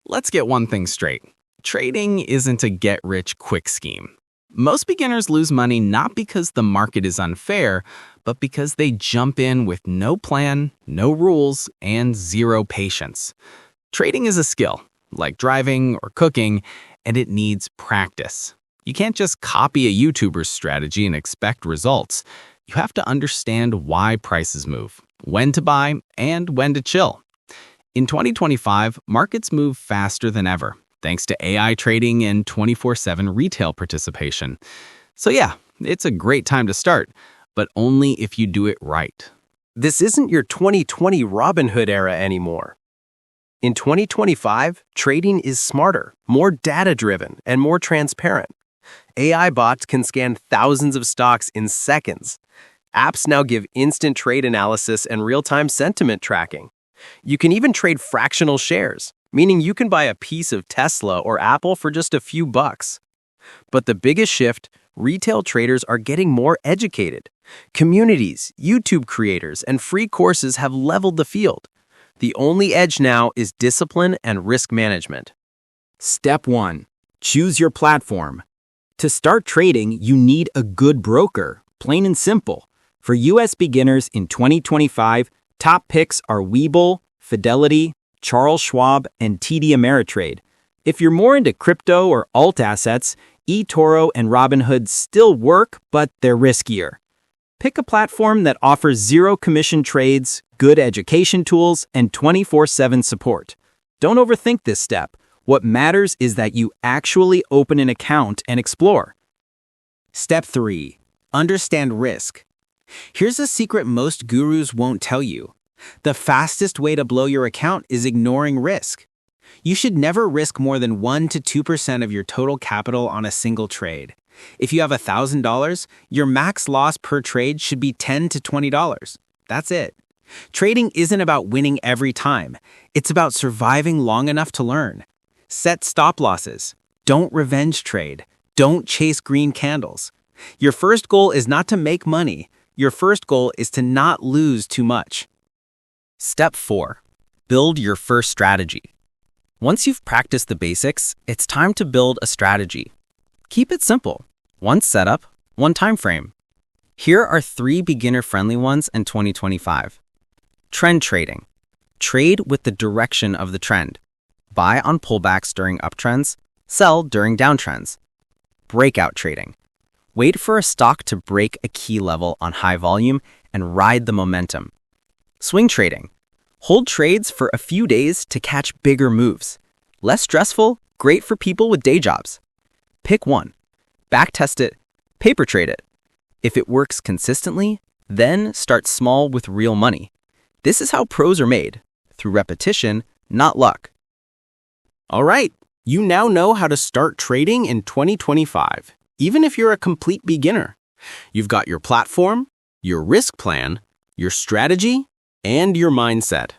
Let's get one thing straight. Trading isn't a get-rich-quick scheme. Most beginners lose money not because the market is unfair, but because they jump in with no plan, no rules, and zero patience. Trading is a skill, like driving or cooking, and it needs practice. You can't just copy a YouTuber's strategy and expect results. You have to understand why prices move, when to buy, and when to chill. In 2025, markets move faster than ever, thanks to AI trading and 24/7 retail participation. So yeah, it's a great time to start, but only if you do it right. This isn't your 2020 Robinhood era anymore. In 2025, trading is smarter, more data-driven, and more transparent. AI bots can scan thousands of stocks in seconds. Apps now give instant trade analysis and real-time sentiment tracking. You can even trade fractional shares, meaning you can buy a piece of Tesla or Apple for just a few bucks. But the biggest shift, retail traders are getting more educated. Communities, YouTube creators, and free courses have leveled the field. The only edge now is discipline and risk management. Step 1. Choose your platform. To start trading, you need a good broker, plain and simple. For U.S. beginners in 2025, top picks are Webull, Fidelity, Charles Schwab, and TD Ameritrade. If you're more into crypto or alt assets, eToro and Robinhood still work, but they're riskier. Pick a platform that offers zero commission trades, good education tools, and 24/7 support. Don't overthink this step. What matters is that you actually open an account and explore. Step 3. Understand risk. Here's a secret most gurus won't tell you. The fastest way to blow your account is ignoring risk. You should never risk more than 1 to 2% of your total capital on a single trade. If you have $1,000, your max loss per trade should be $10 to $20. That's it. Trading isn't about winning every time. It's about surviving long enough to learn. Set stop losses. Don't revenge trade. Don't chase green candles. Your first goal is not to make money. Your first goal is to not lose too much. Step 4. Build your first strategy. Once you've practiced the basics, it's time to build a strategy. Keep it simple. One setup, one time frame. Here are 3 beginner-friendly ones in 2025. Trend trading. Trade with the direction of the trend. Buy on pullbacks during uptrends, sell during downtrends. Breakout trading. Wait for a stock to break a key level on high volume and ride the momentum. Swing trading. Hold trades for a few days to catch bigger moves. Less stressful, great for people with day jobs. Pick one. Backtest it, paper trade it. If it works consistently, then start small with real money. This is how pros are made, through repetition, not luck. All right, you now know how to start trading in 2025, even if you're a complete beginner. You've got your platform, your risk plan, your strategy, and your mindset.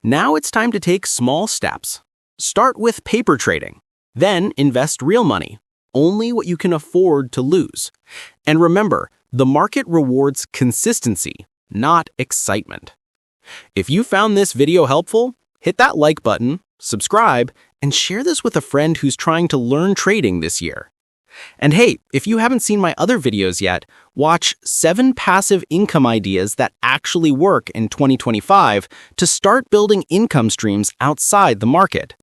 Now it's time to take small steps. Start with paper trading, then invest real money, only what you can afford to lose. And remember, the market rewards consistency, not excitement. If you found this video helpful, hit that like button, subscribe, and share this with a friend who's trying to learn trading this year. And hey, if you haven't seen my other videos yet, watch 7 passive income ideas that actually work in 2025 to start building income streams outside the market.